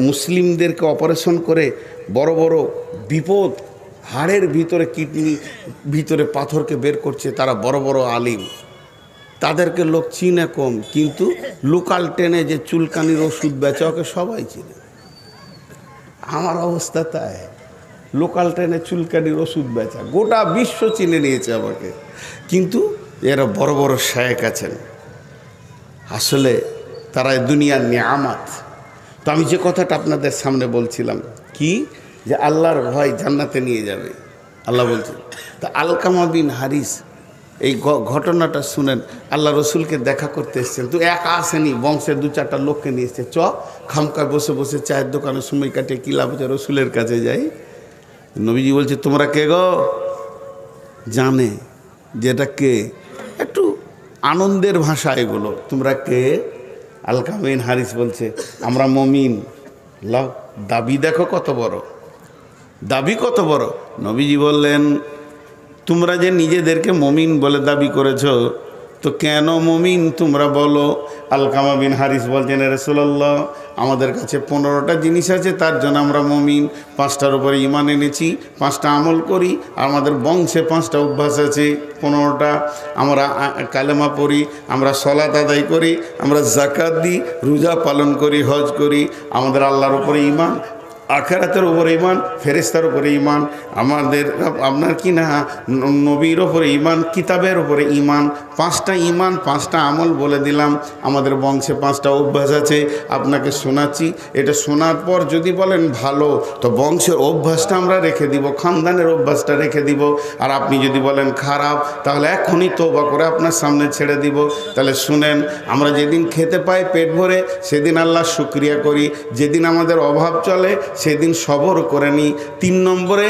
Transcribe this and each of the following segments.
মুসলিমদেরকে অপারেশন করে বড় বড় বিপদ, হাড়ের ভিতরে কিডনি ভিতরে পাথরকে বের করছে, তারা বড় বড় আলিম, তাদেরকে লোক চিনে কম, কিন্তু লোকাল ট্রেনে যে চুলকানির ওষুধ বেচে ওকে সবাই চিনে। আমার অবস্থা তাই, লোকাল ট্রেনে চুলকানির ওষুধ বেচা গোটা বিশ্ব চিনে নিয়েছে আমাকে, কিন্তু এরা বড় বড় শায়েখ আছেন, আসলে তারা দুনিয়ার নিয়ামত। তো আমি যে কথাটা আপনাদের সামনে বলছিলাম কি, যে আল্লাহর ভয় জান্নাতে নিয়ে যাবে আল্লাহ বলছেন। তা আলকামা বিন হারিস এই ঘটনাটা শুনেন, আল্লাহ রসুলকে দেখা করতে এসেছেন, তো একা আসেনি, বংশের দু চারটা লোককে নিয়ে এসছে, খামকায় বসে বসে চায়ের দোকানে সময় কাটিয়ে কি লাভ হচ্ছে, রসুলের কাছে যাই। নবীজি বলছে তোমরা কে গো, জানে যেটা কে, একটু আনন্দের ভাষা এগুলো, তোমরা কে? আলকামা বিন হারিস বলছে আমরা মমিন। লাও, দাবি দেখো কত বড়, দাবি কত বড়। নবীজি বললেন তোমরা যে নিজেদেরকে মমিন বলে দাবি করেছ, তো কেন মমিন তোমরা বলো? আলকামা বিন হারিস বলছেন রাসূলুল্লাহ, আমাদের কাছে 15টা জিনিস আছে, তার জন্য আমরা মমিন। 5টার উপরে ঈমান এনেছি, 5টা আমল করি, আমাদের বংশে 5টা অভ্যাস আছে, 15টা। আমরা কালেমা পড়ি, আমরা সলাত আদায় করি, আমরা যাকাত দিই, রোজা পালন করি, হজ করি, আমাদের আল্লাহর উপরে ঈমান, আখিরাতের উপরে ঈমান, ফেরেশতার উপরে ঈমান, আমাদের আপনার কি না নবীর উপরে ঈমান, কিতাবের উপরে ঈমান। 5টা ঈমান, 5টা আমল বলে দিলাম। আমাদের বংশে 5টা অভ্যাস আছে, আপনাকে শোনাচ্ছি। এটা শোনার পর যদি বলেন ভালো, তো বংশের অভ্যাসটা আমরা রেখে দিব, খানদানের অভ্যাসটা রেখে দিব। আর আপনি যদি বলেন খারাপ, তাহলে এখনই তওবা করে আপনার সামনে ছেড়ে দিব। তাহলে শুনেন, আমরা যেদিন খেতে পাই পেট ভরে, সেদিন আল্লাহর শুকরিয়া করি। যেদিন আমাদের অভাব চলে, সেদিন সবর করে নিই। 3 নম্বরে,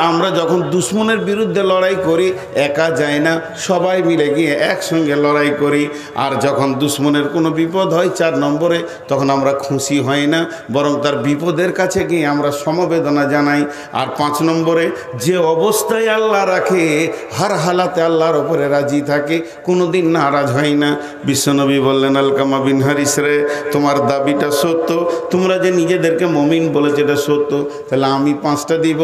আমরা যখন দুশ্মনের বিরুদ্ধে লড়াই করি, একা যাই না, সবাই মিলে গিয়ে একসঙ্গে লড়াই করি। আর যখন দুশ্মনের কোনো বিপদ হয় 4 নম্বরে, তখন আমরা খুশি হই না, বরং তার বিপদের কাছে গিয়ে আমরা সমবেদনা জানাই। আর 5 নম্বরে, যে অবস্থায় আল্লাহ রাখে, হার হালাতে আল্লাহর ওপরে রাজি থাকে, কোনো দিন নারাজ হয় না। বিশ্বনবী বললেন আলকামা বিন হারিস রে, তোমার দাবিটা সত্য, তোমরা যে নিজেদেরকে মমিন বলেছে এটা সত্য, তাহলে আমি 5টা দিব,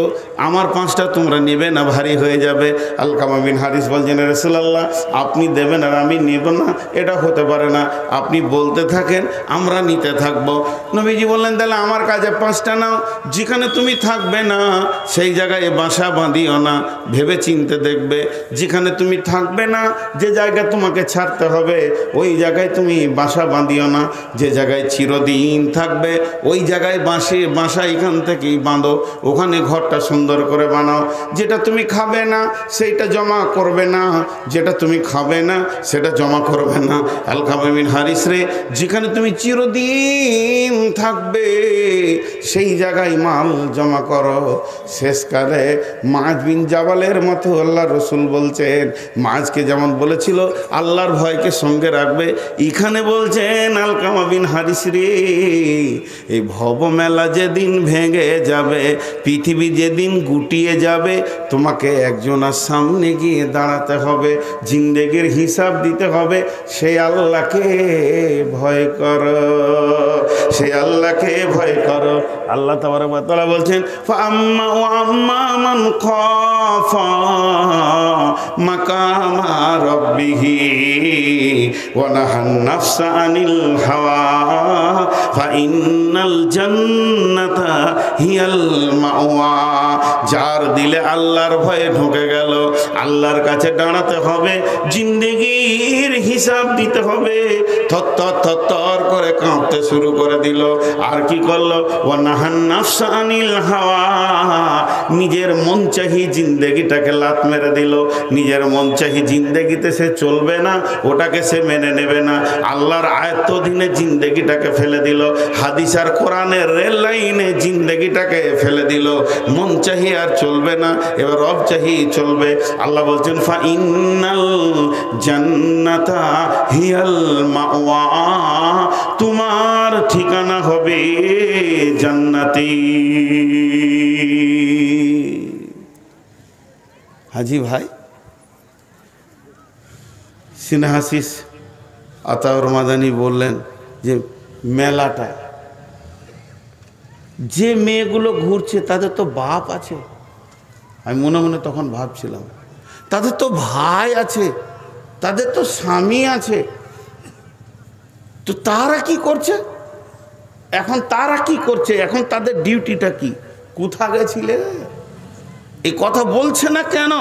আমার 5টা তোমরা নেবে না, ভারী হয়ে যাবে। আলকামা বিন হারিস বলছেন রাসূলুল্লাহ, আপনি দেবেন আর আমি নেব না, এটা হতে পারে না, আপনি বলতে থাকেন, আমরা নিতে থাকবো। নবীজি বললেন তাহলে আমার কাছে 5টা নাও, যেখানে তুমি থাকবে না সেই জায়গায় বাসা বাঁধিও না, ভেবে চিনতে দেখবে। যেখানে তুমি থাকবে না, যে জায়গায় তোমাকে ছাড়তে হবে, ওই জায়গায় তুমি বাসা বাঁধিও না। যে জায়গায় চিরদিন থাকবে, ওই জায়গায় বাসা এখান থেকেই বাঁধো, ওখানে ঘরটা সুন্দর করে বানাও। যেটা তুমি খাবে না সেইটা জমা করবে না, যেটা তুমি খাবে না সেটা জমা করবে না। আলকামা বিন হারিস রে, যেখানে তুমি চিরদিন থাকবে সেই জায়গায় মাল জমা করো। শেষকালে মাছ বিন জাবালের মতো আল্লাহ রসুল বলছেন, মাছকে যেমন বলেছিল আল্লাহর ভয়কে সঙ্গে রাখবে, এখানে বলছেন আলকামা বিন হারিস রে, এই ভব মেলা যেদিন ভেঙে যাবে, পৃথিবী যেদিন গুটিয়ে যাবে, তোমাকে একজনের সামনে গিয়ে দাঁড়াতে হবে, জিন্দেগির হিসাব দিতে হবে। সেই আল্লাহকে ভয় করো, সেই আল্লাহকে ভয় করো। আল্লাহ তাবারক ওয়া তাআলা বলছেন, ফাআম্মা ওয়া আম্মা মান খাফা মাকামা রাব্বিহি ওয়া নাহান নাফসা আনিল হাওয়া ফাইন্নাল জান্নাতা হিয়াল মাওয়া। যার দিলে আল্লাহর ভয়ে ঢুকে গেল, আল্লাহর কাছে দাঁড়াতে হবে, জিন্দেগির হিসাব দিতে হবে, থর করে কাঁপতে শুরু করে দিল। আর কি করলো? ওয়া নাহান নাফসা আনিল হাওয়া, নিজের মন চাহি জিন্দেগিটাকে লাত মেরে দিল। নিজের মন চাহি জিন্দেগিতে সে চলবে না, ওটাকে সে মেনে নেবে না, আল্লাহর আয়ত্তাধীনে জিন্দেগিটাকে ফেলে দিল, হাদিস আর কোরআনের রেল লাইনে জিন্দেগিটাকে ফেলে দিল। মন চাহি আর চলবে না, এবার রব চাহি চলবে। আল্লাহ বলছেন, ফা ইন্নাল জান্নাতা হিয়াল মাওয়া, তোমার ঠিকানা হবে জান্নাতি। হাজি ভাই সিনহাসিস আতাউর মাদানী বললেন যে মেলাটা যে মেয়েগুলো ঘুরছে তাদের তো বাপ আছে। আমি মনে মনে তখন ভাবছিলাম, তাদের তো ভাই আছে, তাদের তো স্বামী আছে, তো তারা কি করছে এখন? তারা কি করছে এখন? তাদের ডিউটিটা কি? কোথা গেছিলে? এই কথা বলছে না কেন?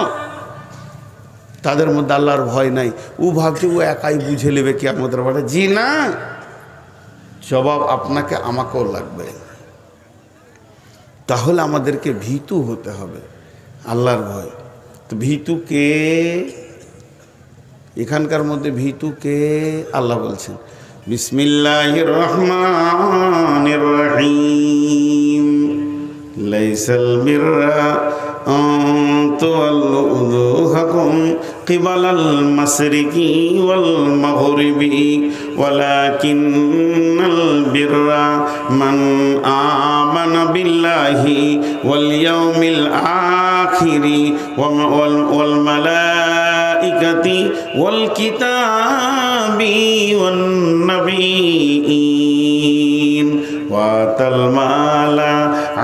তাদের মধ্যে আল্লাহর ভয় নাই। ও ভাবছে ও একাই বুঝে নেবে কি আমাদের বাড়ি। জি না, জবাব আপনাকে আমাকেও লাগবে। তাহলে আমাদেরকে ভীতু হতে হবে, আল্লাহর ভয়। তো ভীতু কে? এখানকার মধ্যে ভীতু কে? আল্লাহ বলছেন বিসমিল্লাহির রহমানির রহিম, লাইসাল বিররা আন তুওয়াল্লু উজুহাকুম কিবালাল মাশরিকি ওয়াল মাগরিবি ওয়ালাকিন্নাল বিররা মান আমানা বিল্লাহি ওয়াল ইয়াউমিল আখিরি ওয়াল মালাইকাতি ওয়াল কিতাবি ওয়ান নাবিয়্যিন ওয়াতাল মালা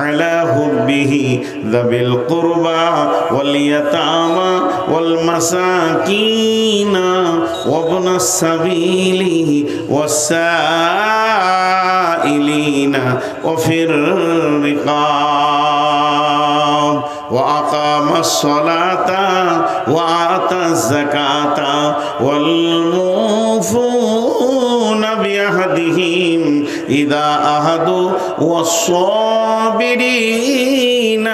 আলা হুব্বিহি যাবিল কুরবা ওয়াল ইয়াতামা ওয়াল মাসাকিনা ওয়াবনাস সাবিলি ওয়াসাইলিনা ওয়াফির রিকাব وأقام الصلاة وآتى الزكاة والموفون بعهدهم إذا عاهدوا والصابرين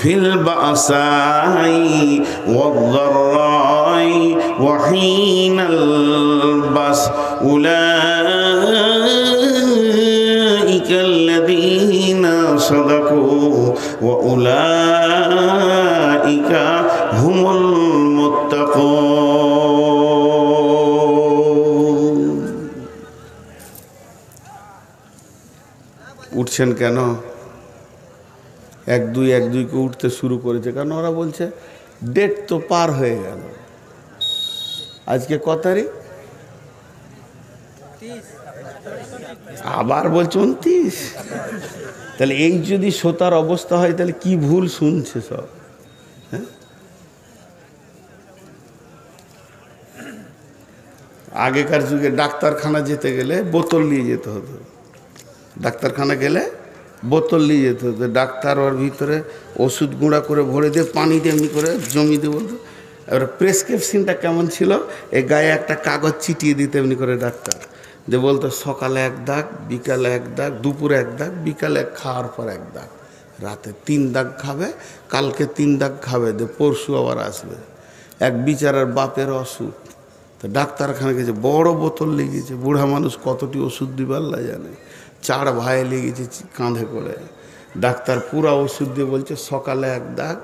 في البأساء والضراء وحين البأس أولئك الذين صدقوا وأولئك هم المتقون। উঠছেন কেন? এক দুইকে উঠতে শুরু করেছে কারণ ওরা বলছে ডেট তো পার হয়ে গেল। আজকে কত তারিখ? আবার বলছে 29। তাহলে এই যদি শ্রোতার অবস্থা হয় তাহলে কি ভুল শুনছে সব। হ্যাঁ, আগেকার যুগে ডাক্তারখানা যেতে গেলে বোতল নিয়ে যেতে হতো। ডাক্তারখানা গেলে বোতল নিয়ে যেতে হতো। ডাক্তার ওর ভিতরে ওষুধ গুঁড়া করে ভরে দিয়ে পানি দিয়ে এমনি করে জমি দিয়ে বলতো। এবার প্রেসক্রিপশনটা কেমন ছিল, এ গায়ে একটা কাগজ চিটিয়ে দিতে এমনি করে ডাক্তার, যে বলতো সকালে 1 দাগ, বিকালে 1 দাগ, দুপুরে 1 দাগ, বিকালে খাওয়ার পর 1 দাগ, রাতে 3 দাগ খাবে, কালকে 3 দাগ খাবে, দিয়ে পরশু আবার আসবে। এক বিচারের বাপের অসুখ, তো ডাক্তারখানা গেছে, বড় বোতল লেগেছে, বুড়া মানুষ কতটি ওষুধ দিবে আল্লাহ জানে। 4 ভাই লেগেছে কাঁধে করে। ডাক্তার পুরা ওষুধ দিয়ে বলছে সকালে 1 দাগ,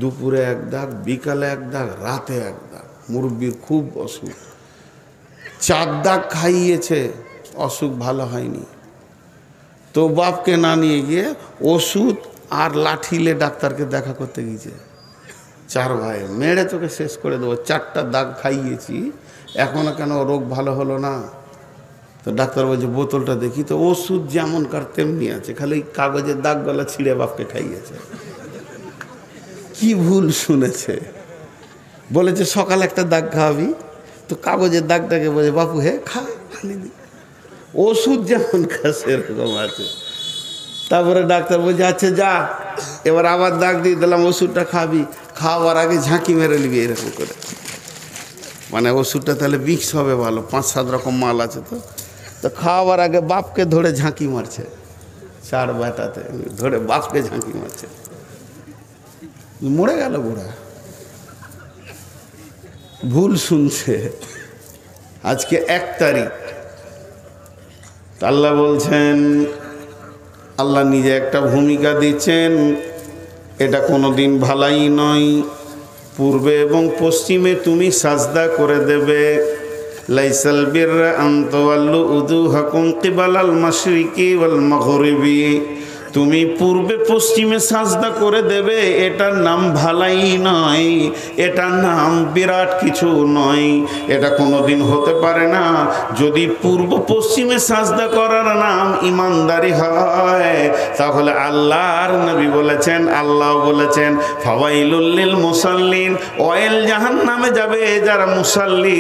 দুপুরে 1 দাগ, বিকালে 1 দাগ, রাতে 1 দাগ। মুরব্বির খুব অসুখ, 4 দাগ খাইয়েছে, অসুখ ভালো হয়নি। তো বাপকে না নিয়ে গিয়ে ওষুধ আর লাঠিলে ডাক্তারকে দেখা করতে গিয়েছে। 4 ভাই, মেরে তোকে শেষ করে দেবো, 4টা দাগ খাইয়েছি, এখনো কেন রোগ ভালো হলো না? তো ডাক্তার বলছে বোতলটা দেখি, তো ওষুধ যেমনকার তেমনি আছে, খালি কাগজের দাগগুলো ছিঁড়ে বাপকে খাইয়েছে। কি ভুল শুনেছে? বলেছে সকালে 1টা দাগ খাওয়াবি, তো কাগজের দাগটাকে বলে বাপু হে খা, ওষুধ যেমন খা সেরকম আছে। তারপরে ডাক্তার বলছে আচ্ছা যা, এবার আবার দাগ দিয়ে দিলাম, ওষুধটা খাবি, খাওয়ার আগে ঝাঁকি মেরে নিবি এরকম করে। মানে ওষুধটা তাহলে মিক্স হবে ভালো, 5-7 রকম মাল আছে। তো খাওয়ার আগে বাপকে ধরে ঝাঁকি মারছে, 4 বেটাতে ধরে বাপকে ঝাঁকি মারছে, মরে গেল বুড়া। ভুল শুনছে। আজকে 1 তারিখ, আল্লাহ বলছেন, আল্লাহ নিজে একটা ভূমিকা দিচ্ছেন, এটা কোনো দিন ভালাই নয়। পূর্বে এবং পশ্চিমে তুমি সাজদা করে দেবে। লাইসাল বিররা আন তুওয়াল্লু উজুহাকুম কিবালাল মাশরিকি ওয়াল মাগরিবি তুমি পূর্বে পশ্চিমে সাজদা করে দেবে, এটার নাম ভালাই নয়, এটার নাম বিরাট কিছু নয়, এটা কোনোদিন হতে পারে না। যদি পূর্ব পশ্চিমে সাজদা করার নাম ইমানদারি হয়, তাহলে আল্লাহর নবী বলেছেন, আল্লাহ বলেছেন, ফাওয়াইলুল লিল মুসাল্লিন, ওয়াইল জাহান্নামে যাবে যারা মুসাল্লি,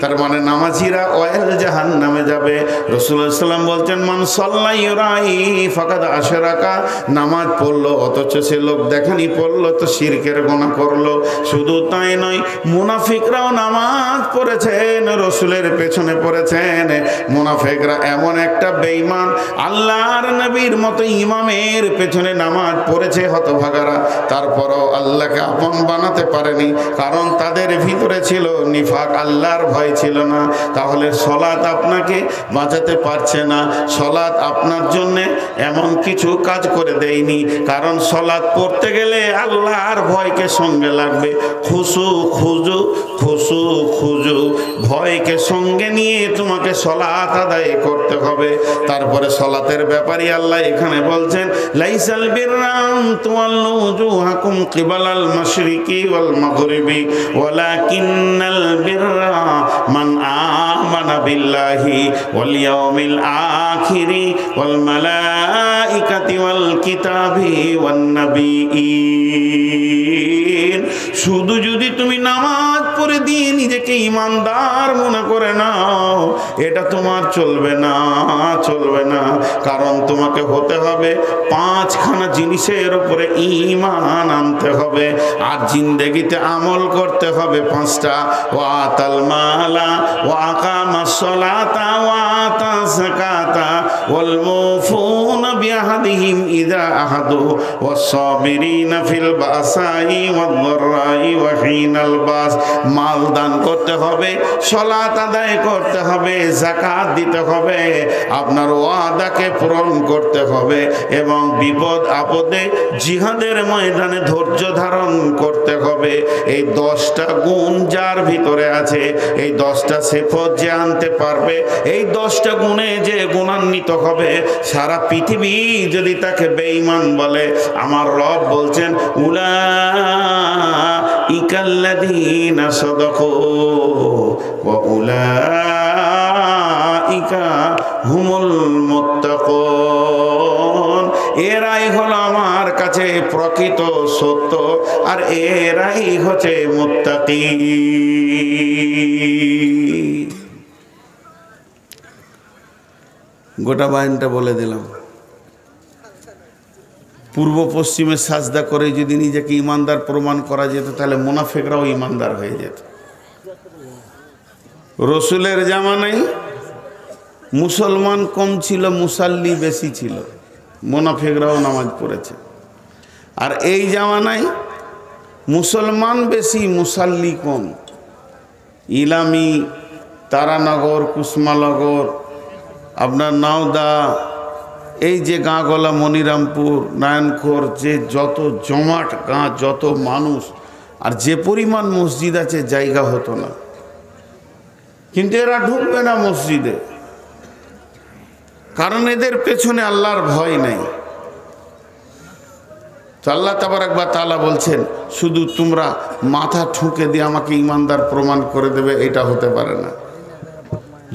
তার মানে নামাজিরা ওয়াইল জাহান্নামে যাবে। রাসূলুল্লাহ সাল্লাল্লাহু আলাইহি ওয়াসাল্লাম বলছেন, মান সাল্লা ইউরাই ফাকাদ আশরাকা, নামাজ পড়লো অথচ সে লোক দেখানি পড়লো তো শিরকের গুনাহ করলো। শুধু তাই নয়, মুনাফিকরাও নামাজ পড়েছেন, রাসূলের পেছনে পড়েছেন। মুনাফিকরা এমন একটা বেঈমান, আল্লাহর নবীর মতো ইমামের পেছনে নামাজ পড়েছে হতভাগারা, তারপরও আল্লাহকে আপন বানাতে পারেনি, কারণ তাদের ভিতরে ছিল নিফাক, আল্লাহর ভয় ছিল না। তাহলে সলাত আপনাকে বাঁচাতে পারছে না, সলাত আপনার জন্যে এমন কিছু কাজ করে দেয়নি, কারণ সলাত পড়তে গেলে আল্লাহর ভয়কে সঙ্গে লাগবে। খুশু খুজু, খুশু খুজু, ভয়কে সঙ্গে নিয়ে তোমাকে সলাত আদায় করতে হবে। তারপরে সলাতের ব্যাপারে আল্লাহ এখানে বলছেন, লাইসাল বিররাম তুওয়াল্লু উজুহাকুম কিবালাল মাশরিকি ওয়াল মাগরিবি ওয়ালাকিন্নাল বিররা মান আমানা বিল্লাহি ওয়াল ইয়াউমিল আখিরি ওয়াল মালাইকাতি ওয়াল কিতাবি ওয়ান নাবিয়িন। শুধু যদি তুমি নামাজ পড়ে দিয়ে নিজেকে ইমানদার মনে করে নাও, এটা তোমার চলবে না, চলবে না। কারণ তোমাকে হতে হবে পাঁচখানা জিনিসের উপরে ঈমান আনতে হবে, আর জিন্দেগিতে আমল করতে হবে পাঁচটা। ওয়াতাল মালা ওয়া আকামাস সালাতা ওয়া আতা যাকাতা ওয়াল মুফুনা বিআহদিহিম ইযা আহাদু ওয়াস সাবিরিনা ফিল বাসাই ওয়াদ দাররাই ওয়া হিনাল বাস। মাল দান করতে হবে, সালাত আদায় করতে হবে, যাকাত দিতে হবে, আপনার ওয়াদাকে পূরণ করতে হবে, এবং বিপদ আপদে জিহাদের ময়দানে ধৈর্য ধারণ করতে হবে। এই 10টা গুণ যার ভিতরে আছে, এই 10টা সিফত যে আনতে পারবে, এই 10টা গুণে যে গুণান্বিত হবে, সারা পৃথিবী যদি তাকে বেঈমান বলে, আমার রব বলছেন, উলাইকাল্লাযীনা সাদাকু ওয়া উলাইকা হুমুল মুত্তাকুন। এরাই হলো আমার কাছে প্রকৃত সত্য, আর এরাই হচ্ছে মুত্তাকি। গোটা বায়ানটা বলে দিলাম। পূর্ব পশ্চিমে সাজদা করে যদি নিজেকে ইমানদার প্রমাণ করা যেত, তাহলে মুনাফিকরাও ইমানদার হয়ে যেত। রসুলের জামানায় মুসলমান কম ছিল, মুসাল্লি বেশি ছিল, মুনাফিকরাও নামাজ পড়েছে। আর এই জামানায় মুসলমান বেশি, মুসাল্লি কম। ইলামি, তারানগর, কুসমানগর, আপনার নাওদা, এই যে গাঁগলা, মনিরামপুর, নারায়ণখোর, যে যত জমাট গাঁ, যত মানুষ, আর যে পরিমাণ মসজিদ আছে, জায়গা হতো না। কিন্তু এরা ঢুকবে না মসজিদে, কারণ এদের পেছনে আল্লাহর ভয় নেই। তো আল্লাহ তাবারাক ওয়া তাআলা বলছেন, শুধু তোমরা মাথা ঠুকে দিয়ে আমাকে ইমানদার প্রমাণ করে দেবে, এটা হতে পারে না।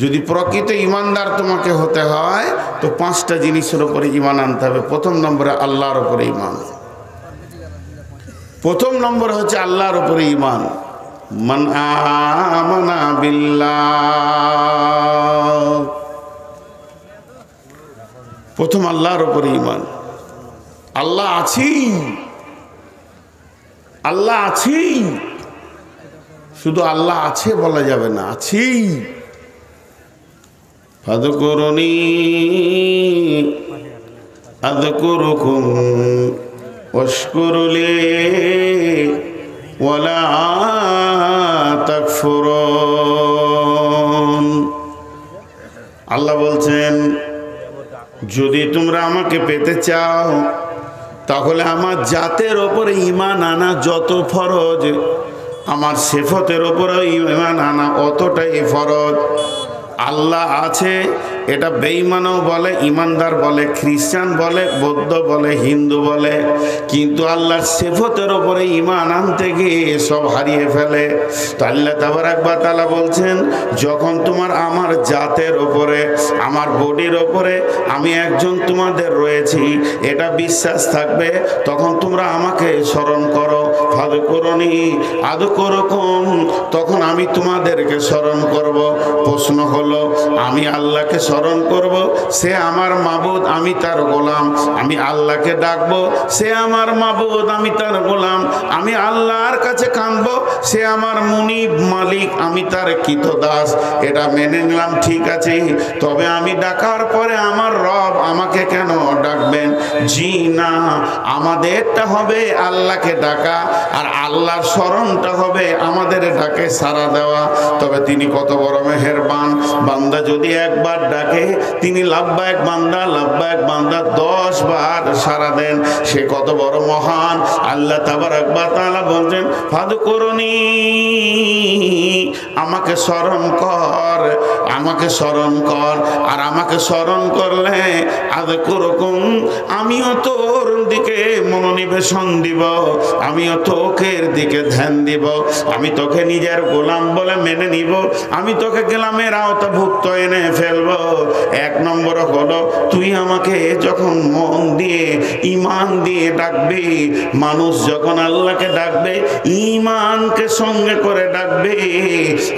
যদি প্রকৃত ইমানদার তোমাকে হতে হয়, তো 5টা জিনিসের উপরে ঈমান আনতে হবে। প্রথম নম্বরে আল্লাহর উপরে ঈমান। প্রথম নম্বর হচ্ছে আল্লাহর উপরে ঈমান। মান আমানা বিল্লাহ, প্রথম আল্লাহর উপরে ঈমান। আল্লাহ আছি, আল্লাহ আছি, শুধু আল্লাহ আছে বলা যাবে না, আছি। ফাযকুরুনি আযকুরুকুম ওয়াশকুরুলি ওয়ালা তাকফুরুন। আল্লাহ বলছেন, যদি তোমরা আমাকে পেতে চাও, তাহলে আমার জাতের ওপরে ঈমান আনা যত ফরজ, আমার সিফতের ওপরে ঈমান আনা অতটাই ফরজ। আল্লাহ আছে, এটা বেঈমানও বলে, ইমানদার বলে, খ্রিস্টান বলে, বৌদ্ধ বলে, হিন্দু বলে, কিন্তু আল্লাহর সিফতের উপরে ঈমান আনতে গিয়ে সব হারিয়ে ফেলে। তো আল্লাহ তাবারাক ওয়া তাআলা বলছেন, যখন তোমার আমার জাতের উপরে, আমার বডির উপরে আমি একজন তোমাদের রয়েছি এটা বিশ্বাস থাকবে, তখন তোমরা আমাকে স্মরণ করো। ফাযকুরুনি আযকুরুকুম, তখন আমি তোমাদেরকে স্মরণ করব। প্রশ্ন হলো, আমি আল্লাহকে স্মরণ করব, সে আমার মাবুদ, আমি তার গোলাম। আমি আল্লাহকে ডাকবো, সে আমার মাবুদ, আমি তার গোলাম। আমি আল্লাহর কাছে কাঁদবো, সে আমার মুনিব, মালিক, আমি তার কৃতদাস। এটা মেনে নিলাম, ঠিক আছে। তবে আমি ডাকার পরে আমার রব আমাকে কেন ডাকবেন? জি না, আমাদেরটা হবে আল্লাহকে ডাকা, আর আল্লাহর স্মরণটা হবে আমাদের ডাকে সাড়া দেওয়া। তবে তিনি কত বড় মেহেরবান, বান্দা যদি একবার ডাকে তিনি লাব্বাইক বান্দা, লাব্বাইক বান্দা 10 বার সাড়া দেন, সে কত বড় মহান। আল্লাহ তাবারাক ওয়া তাআলা বলছেন, ফাযকুরুনি, আমাকে স্মরণ কর, আমাকে স্মরণ কর। আর আমাকে স্মরণ করলে আযকুরুকুম, আমিও তোর দিকে মনোনিবেশন দিব, আমিও তোকের দিকে ধ্যান দিব, আমি তোকে নিজের গোলাম বলে মেনে নিব, আমি তোকে গোলামের আওতাভুক্ত এনে ফেলবো। 1 নম্বর হলো, তুই আমাকে যখন মন দিয়ে ঈমান দিয়ে ডাকবি, মানুষ যখন আল্লাহকে ডাকবে ঈমানকে সঙ্গে করে ডাকবে,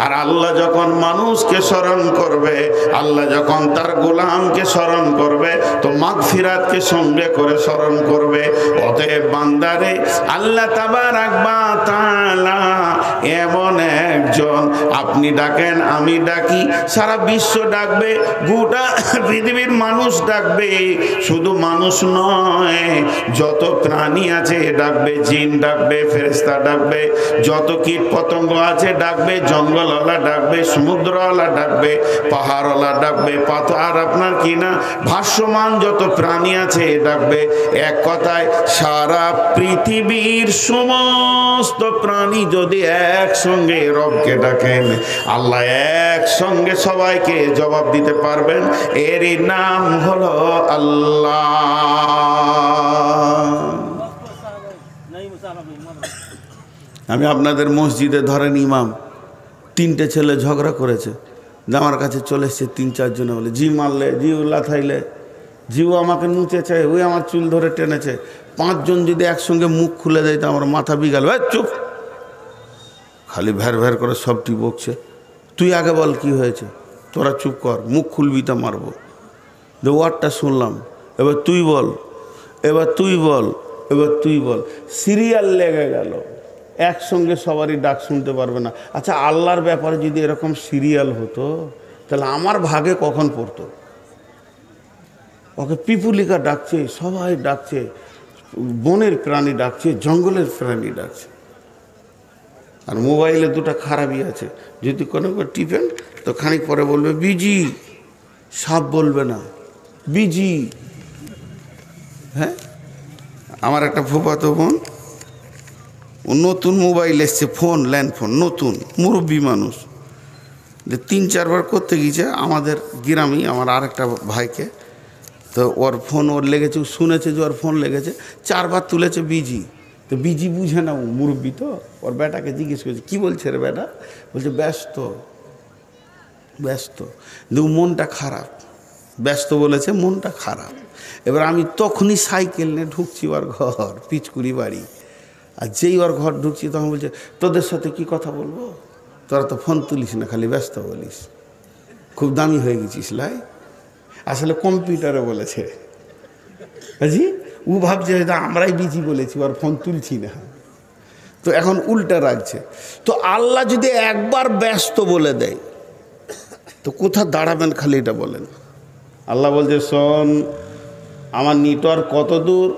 আর আল্লাহ যখন মানুষকে স্মরণ করবে, আল্লাহ যখন তার গোলামকে স্মরণ করবে, তো মাগফিরাতকে সঙ্গে করে স্মরণ করবে। অতএব বান্দারে, আল্লাহ তাবারাক ওয়া তাআলা এমন একজন, আপনি ডাকেন, আমি ডাকি, সারা বিশ্ব ডাকবে, গোটা পৃথিবীর মানুষ ডাকবে। শুধু মানুষ নয়, যত প্রাণী আছে ডাকবে, জিন ডাকবে, ফেরেশতা ডাকবে, যত কীট পতঙ্গ আছে ডাকবে, জঙ্গলওয়ালা ডাকবে, সমুদ্রওয়ালা ডাকবে, পাহাড়ওয়ালা ডাকবে, আর আপনার কি না ভাসমান যত প্রাণী আছে ডাকবে। এক কথায় সারা পৃথিবীর সমস্ত প্রাণী যদি একসঙ্গে রবকে ডাকেন, আল্লাহ একসঙ্গে সবাইকে জবাব দিতে পারবেন। এরই নাম হলো আল্লাহ। আমি আপনাদের মসজিদে ধরেন ইমাম, 3টে ছেলে ঝগড়া করেছে, আমার কাছে চলে এসছে 3-4 জনে, বলে জি মারলে, জি উল্লা থাইলে, জিও আমাকে নুচেছে, ওই আমার চুল ধরে টেনেছে। 5 জন যদি একসঙ্গে মুখ খুলে দেয় তো আমার মাথা বিগাল। চুপ, খালি ভ্যার ভ্যার করে সবটি বকছে। তুই আগে বল কি হয়েছে, তোরা চুপ কর, মুখ খুলবি তা মারবো। যে ওয়ার্ডটা শুনলাম, এবার তুই বল, এবার তুই বল, এবার তুই বল। সিরিয়াল লেগে গেল, একসঙ্গে সবারই ডাক শুনতে পারবে না। আচ্ছা, আল্লাহর ব্যাপারে যদি এরকম সিরিয়াল হতো, তাহলে আমার ভাগে কখন পড়তো? ওকে পিপুলিকা ডাকছে, সবাই ডাকছে, বনের প্রাণী ডাকছে, জঙ্গলের প্রাণী ডাকছে। আর মোবাইলে 2টা খারাপই আছে, যদি কোনো টিপেন তো খানিক পরে বলবে বিজি, সাপ বলবে না, বিজি। হ্যাঁ, আমার একটা ফুফাতো বোন, নতুন মোবাইল এসছে, ফোন, ল্যান্ড ফোন, নতুন, মুরব্বী মানুষ, যে 3-4 বার করতে গিয়েছে আমাদের গ্রামেই আমার আরেকটা ভাইকে। তো ওর ফোন ওর লেগেছে, শুনেছে যে ওর ফোন লেগেছে, 4 বার তুলেছে বিজি। তো বিজি বুঝে না, ও মুরব্বী তো, ওর বেটাকে জিজ্ঞেস করেছে, কী বলছে রে বেটা? বলছে ব্যস্ত, ব্যস্ত। কিন্তু মনটা খারাপ, ব্যস্ত বলেছে, মনটা খারাপ। এবার আমি তখনই সাইকেল নিয়ে ঢুকছি ওর ঘর, পিচকুড়ি বাড়ি। আর যেই ওর ঘর ঢুকছি তখন বলছে, তোদের সাথে কি কথা বলবো, তোরা তো ফোন তুলিস না, খালি ব্যস্ত বলিস, খুব দামি হয়ে গেছিস লাই। আসলে কম্পিউটারে বলেছে, জি, ও ভাবছে হয়তো আমরাই বিজি বলেছি, আর ফোন তুলছি না। তো এখন উল্টা রাখছে। তো আল্লাহ যদি একবার ব্যস্ত বলে দেয় তো কোথা দাঁড়াবেন, খালি এটা বলেন। আল্লাহ বলছে, শোন, আমার নেটওয়ার্ক কত দূর,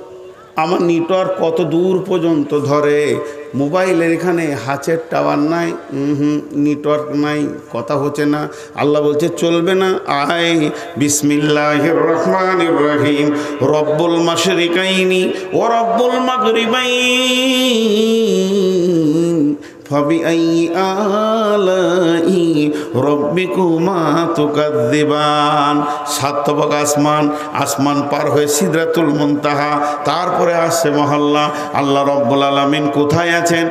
আমার নেটওয়ার্ক কত দূর পর্যন্ত ধরে। মোবাইলের এখানে হাতের টাওয়ার নাই, নেটওয়ার্ক নাই, কথা হচ্ছে না। আল্লাহ বলছে চলবে না, আয় বিসমিল্লাহির রহমানির রহিম, রব্বুল মাশরিকাইনি ও রব্বুল মাগরিবাইন ফাবিআইয়ি আলাই রাব্বিকুমা তুকাযযিবান। সাতবক আসমান, আসমান পার হয়ে সিদরাতুল মুনতাহা, তারপরে আসছে মহল্লা। আল্লাহ রাব্বুল আলামিন কোথায় আছেন?